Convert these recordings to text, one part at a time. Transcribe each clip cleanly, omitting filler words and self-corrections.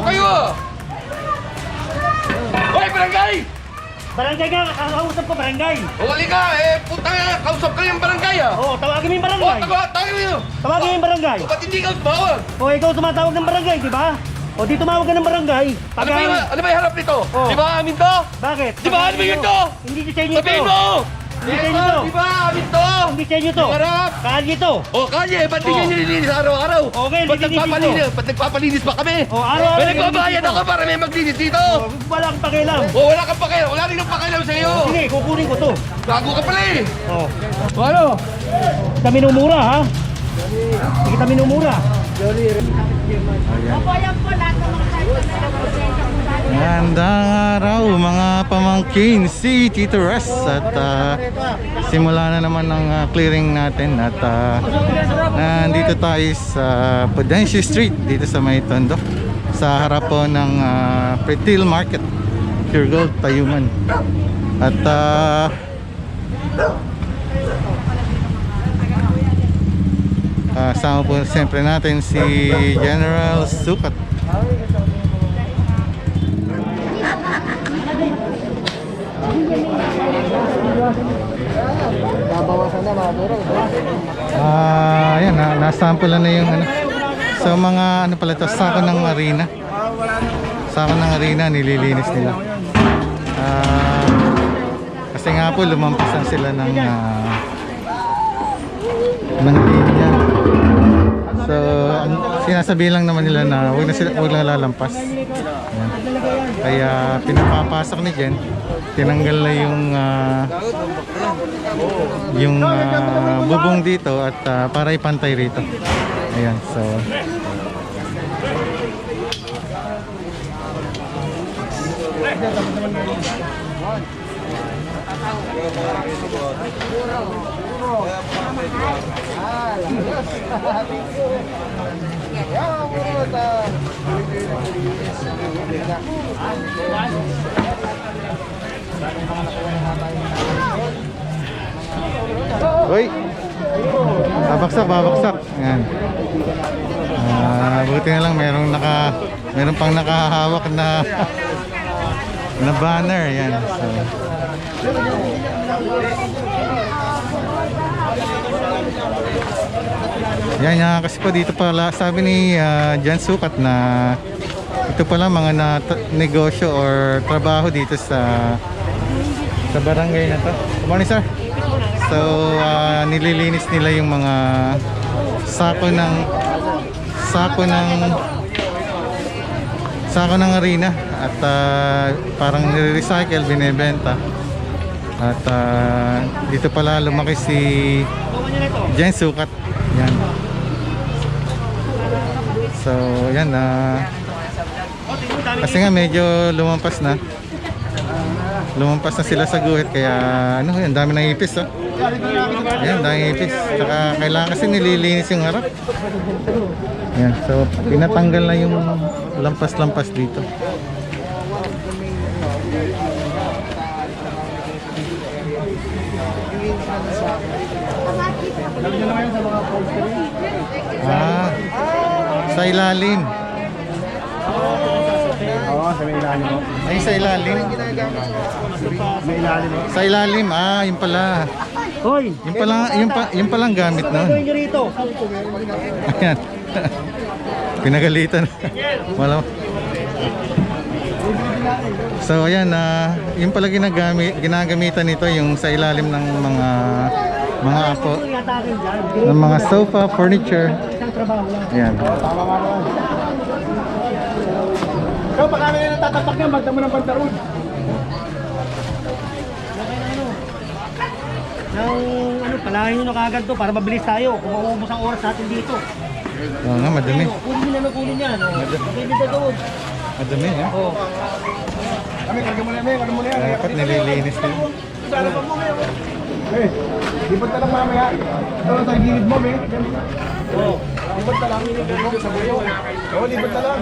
kayo! Hoy, barangay! Barangay ka, kakausap ko barangay. O, halika, puta nga, kausap ka yung barangay Oo, tawagin mo yung O, barangay. tayo nyo! Tawagin mo yung barangay. O, ba't hindi ka tumawag? O, ikaw tumatawag ng barangay, di ba? O, di tumawag ka ng barangay. Ano ba yung harap nito? Oh. Di ba amin to? Bakit? Di ba amin yun to? Hindi sa inyo to. Sabihin mo! Hindi sa inyo to. Di ba amin to? Hindi sa inyo to. Yung harap! Kalye to. O, kalye, ba't di Oh. nyo nililinis araw-araw? Okay, Ba't lilinisin nagpapalinis? Ba't nagpapalinis pa kami? O, araw-araw May nagbabayad nililinis ako para may maglinis dito! O, wala kang pakialam. O, wala kang pakialam, wala rin ang pakialam sa'yo! Sige, kukunin ko to. Gago ka pala eh! O, O, ano? kita minumura ha. Hindi kita minumura. Magandang araw mga pamangkin, si Tito Russ at simula na naman ang clearing natin at nandito tayo sa Prudencio Street dito sa May Tondo sa harap po ng Pretil Market, Pure Gold, Tayuman at kasama po siyempre natin si General Sukat. Ayan, nasample na yung ano. So mga ano pala ito, sako ng arena. Sako ng arena, nililinis nila. Kasi nga po lumampasan sila ng linya. So sinasabi lang naman nila na huwag lang lalampas. Ayan. Kaya pinapapasok ni Jen, tinanggal na yung bubong dito at para ipantay rito. Ayan, so Hoy! Babaksak. Ayan. Buti na lang meron pang nakahawak na banner. Ayan. So, yan kasi po dito pala sabi ni Jan Sukat na ito pala mga negosyo or trabaho dito sa barangay na to. Good morning, sir. So nililinis nila yung mga sako ng arena at parang nire-recycle, binebenta. At dito pala lumaki si Jen Sukat. Yan. So yan kasi nga medyo lumampas na sila sa guhit kaya ano yan, dami ng ipis ayan, dami ipis saka kailangan kasi nililinis yung harap. Yan, so pinatanggal na yung lampas dito. Sa ilalim. Oo, sa ilalim. Ay, sa ilalim. Sa ilalim, yun pala. Hoy, Yung palang gamit nun. gagawin nyo rito. Ayan. Pinagalitan. Wala. So ayan, yung pala ginagamitan nito yung sa ilalim ng mga apo, ng mga sofa, furniture. Ayan. Ikaw, baka kami na natatapak niya, magdamo ng pantaron. Palahin nyo na kagad to para mabilis tayo. Kung maubos ang oras natin dito. Oo nga, madumi. Kunin nyo na kunin yan. Pwede na doon. Madumi, eh. Oo. Kami, karga mo na yan. Dapat nililinis din. Lipat ka lang mamaya. Ito sa gilid mo, eh. Oo. Lipat ka lang. Sa buyo. Oo, lipat ka lang.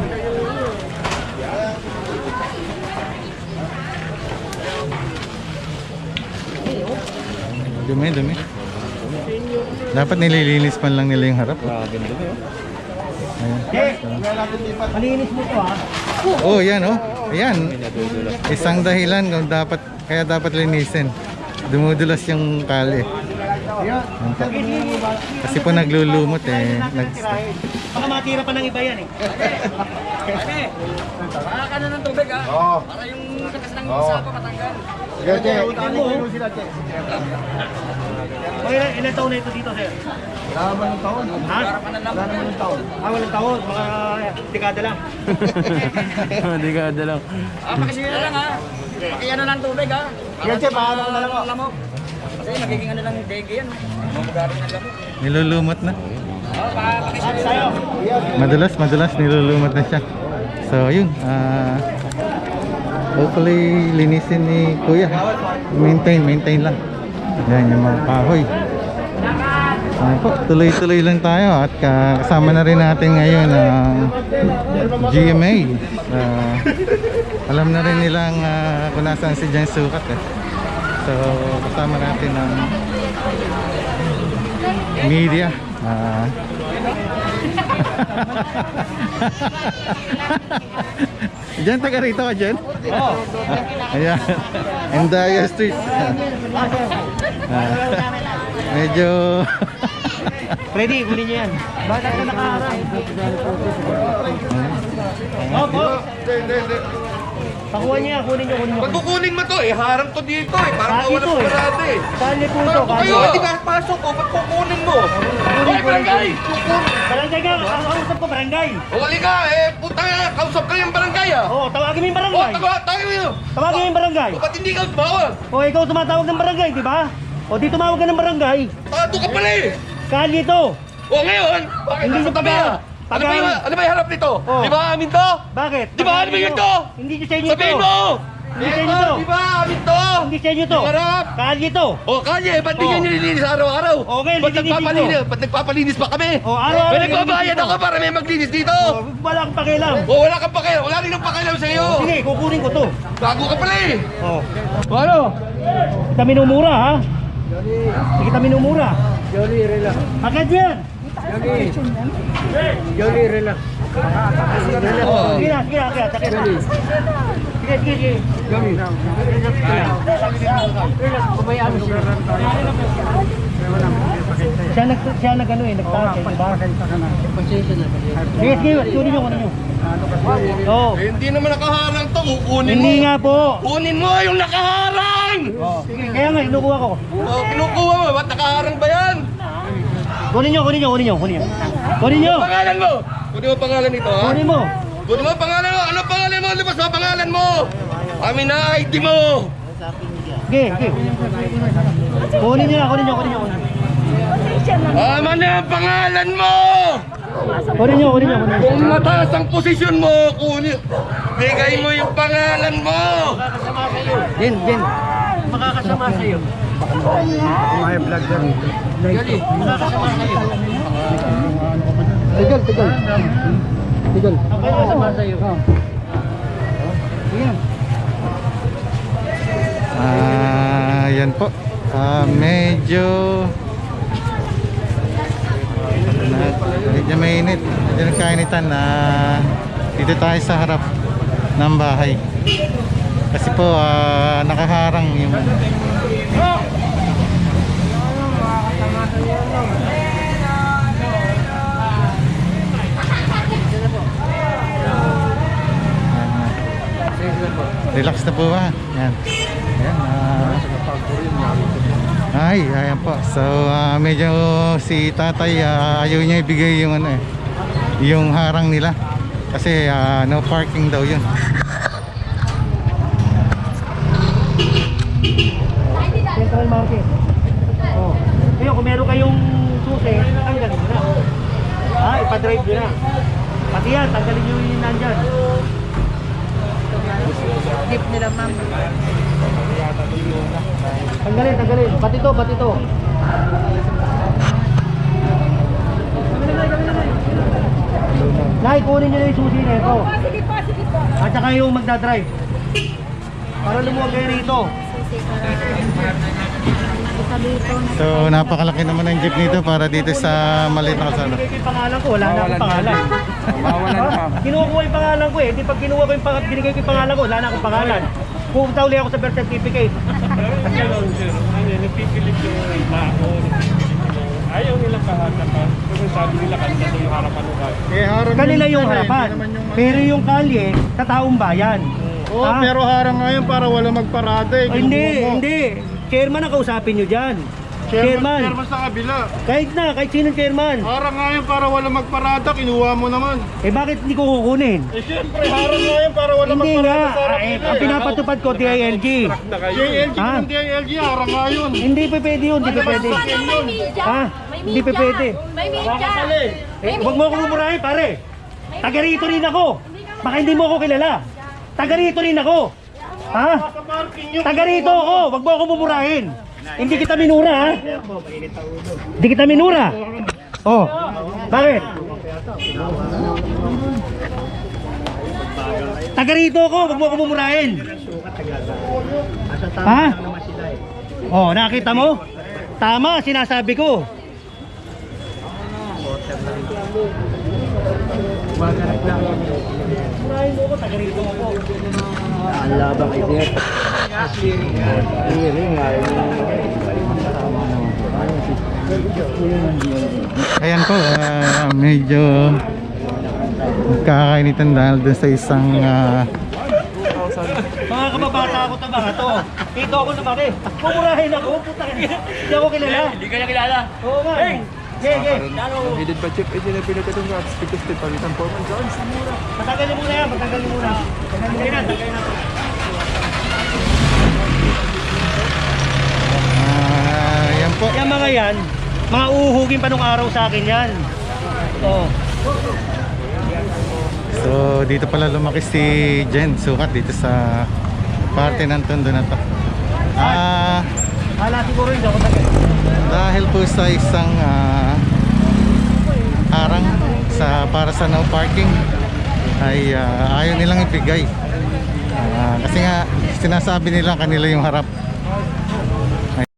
Dumi. Dapat nililinis man lang nila yung harap. Grabe na Eh, malinis mo to ha. Oh, yan oh. Ayan. Isang dahilan kung kaya dapat linisin. Dumudulas yung kali. Ayan po. Kasi po naglulumot eh. Baka matira pa ng iba yan eh. Baka ka na ng tubig ha. Oo. Para yung katas ng sapa matanggal. Sige, che. Ilan taon na ito dito, sir? Laman ng taon. Ha? Laman ng taon. Walang taon. Mga dekada lang. Dekada lang. Pakisiya na lang ha. Pakiyan na ng tubig ha. Sige, che. Paano ko na lang ako. Lamok. Kasi nagiging ano ng dege yan. Mamugarin ng lamok. Nilulumot na. At sa'yo. Madalas nilulumot na siya. So yun, hopefully linisin ni Kuya. Maintain lang. Yan yung mga kahoy. Ayan po, tuloy-tuloy lang tayo at kasama na rin natin ngayon ang GMA. Alam na rin nilang kung nasaan si Jen Sukat eh. So kasama natin ang media. Jen, taga rito ka, Jen? Oo. Ayan. Endaya Street. Medyo Freddy, kunin niyo yan. Bakit ka nakaharang? Opo. Pakuha niya, kunin niyo. Pag kukunin mo to harang to dito parang Bakit mawala to sa parada eh. Sali po ito. Parang kayo, di ba pasok ko, ba't kukunin mo? Hoy, barangay! Barangay ka, kausap ko barangay. O, wali ka, puta nga, kausap ka yung barangay ah. Oo, tawagin mo yung O, barangay. tayo yun. Tawagin mo yung barangay. O, ba't hindi ka tumawag? O, ikaw tumatawag ng barangay, di ba? O, di tumawag ka ng barangay. Tato ka pala eh. Kali ito. O, ngayon, bakit Hindi nasa niyo tabi pa- ah? Ano ba yung harap nito? Oh. Di ba amin to? Bakit? Di ba ano ba yun to? Hindi nyo sa inyo Sabihin to. mo! Hindi sa inyo to. Di ba amin to? Hindi sa inyo to. Yung harap. Kali ito. O, kanya, ba't di Oh. nyo nililinis araw-araw? Okay, Ba't lilinisin nagpapalinis? Ba't nagpapalinis pa kami? O, araw-araw May nagbabayad nililinis ako ko. para may maglinis dito. O, wala akong pakialam. O, wala kang pakialam. Wala rin ang pakialam sa iyo. Sige, kukunin ko to. Bago ka pala eh. O. Ano? Kita minumura ha. Hindi kita minumura. Jolly, relax. Agad yan. Jolly, relax. Oh. Sige na, sige na, sige na. Sige, sige. Jolly. Siya nag ano eh, nagtakas eh, diba? Sige, sige, kunin nyo. Oo. Eh, hindi naman nakaharang to. Kunin mo. Hindi nga po. Kunin mo yung nakaharang. Kaya nga, inukuha ko. O, kinukuha mo. Ba't nakaharang ba yan? Kunin nyo. Kunin nyo. Pangalan mo. Kunin mo pangalan nito ha. Kunin mo. Kunin mo pangalan mo. Ano pangalan mo? Lumabas mo pangalan mo. Amin na ID mo. Sige, sige. Kunin nyo. Aman na ang pangalan mo. Kunin nyo. Kung mataas ang posisyon mo, kunin. Bigay mo yung pangalan mo. Din. Makakasama sa'yo. May vlog dyan. Gali. Makakasama sa'yo. Tigal. Makakasama sa'yo. Sige. yan po. Medyo mainit. Medyo nagkainitan na dito tayo sa harap ng bahay. Kasi po nakaharang yung relax na po ba? Yan. Ayan po. So medyo si tatay ayaw niya ibigay yung ano yung harang nila. Kasi no parking daw yun. Central Market. Oh. Ngayon, kung meron kayong susi, tanggalin nyo na. Ipa-drive nyo na. Pati yan, tanggalin nyo yung nandyan. Jeep nila, ma'am. Tanggalin. Pati to. Nay, kunin nyo na yung susi na ito. Sige po. At saka yung magdadrive. Para lumuwag kayo rito. So napakalaki naman ng jeep nito para dito sa maliit na kalsada. Binigay ko yung pangalan ko, wala na akong pangalan. Mawalan Ha? Kinukuha yung pangalan ko eh. Di pag kinuha ko yung binigay ko yung pangalan ko, wala na akong pangalan. Pupunta uli ako sa birth certificate. Napipilit yung tao. Ayaw nilang kahatapan. Kasi sabi nila kanina yung harapan ng kahit. Kanila yung harapan. Pero yung kalye, sa taong bayan. Oo, Ha? pero harang nga yun para wala magparada eh. Oh, hindi, Kinukuha mo. hindi. Chairman ang kausapin nyo dyan. Chairman. Chairman sa kabila. Kahit sinong chairman. Harang nga yun para wala magparada, kinuha mo naman. Eh bakit hindi ko kukunin? Eh syempre, harang nga yun para wala Hindi magparada nga. sa harap Eh, nila ang eh. pinapatupad ko, DILG. DILG Ha? kung DILG, harang nga yun. Hindi pa pwede yun, hindi pa pwede. May media. Ha? May Hindi pa media. pwede. May media. Eh, huwag mo ako mumurahin, pare. Taga rito rin ako. Baka hindi mo ako kilala. Taga rito rin ako. Ha? Sa parking yun. Taga rito ako. Huwag mo ako mumurahin. Hindi kita minura, ha? Hindi kita minura. Oh, bakit? Taga rito ako. Huwag mo ako mumurahin. Ha? Oh, nakita mo? Tama, sinasabi ko. Murahin mo ko, taga rito ako. Ang labang idea. Ayan po, medyo kakainitan dahil dun sa isang Mga kababata ako to mga to. Dito ako lumaki. Pumurahin ako, puta ka. Hindi ako kilala. Hindi ka na kilala. Oo nga. Sige. Needed ba chip? Eh, sinapilit ito nga. Speakers tip. Palitan po man dyan. Patanggalin muna yan, patanggalin muna. Tanggalin na, tanggalin na. yan po. Yan mga yan, mga uhugin pa nung araw sa akin yan. Oo. So dito pala lumaki si Jen Sukat dito sa parte ng Tondo na to. Hala siguro hindi ako tagal. Dahil po sa isang harang para sa no parking ay ayaw nilang ibigay. Kasi nga sinasabi nila kanila yung harap.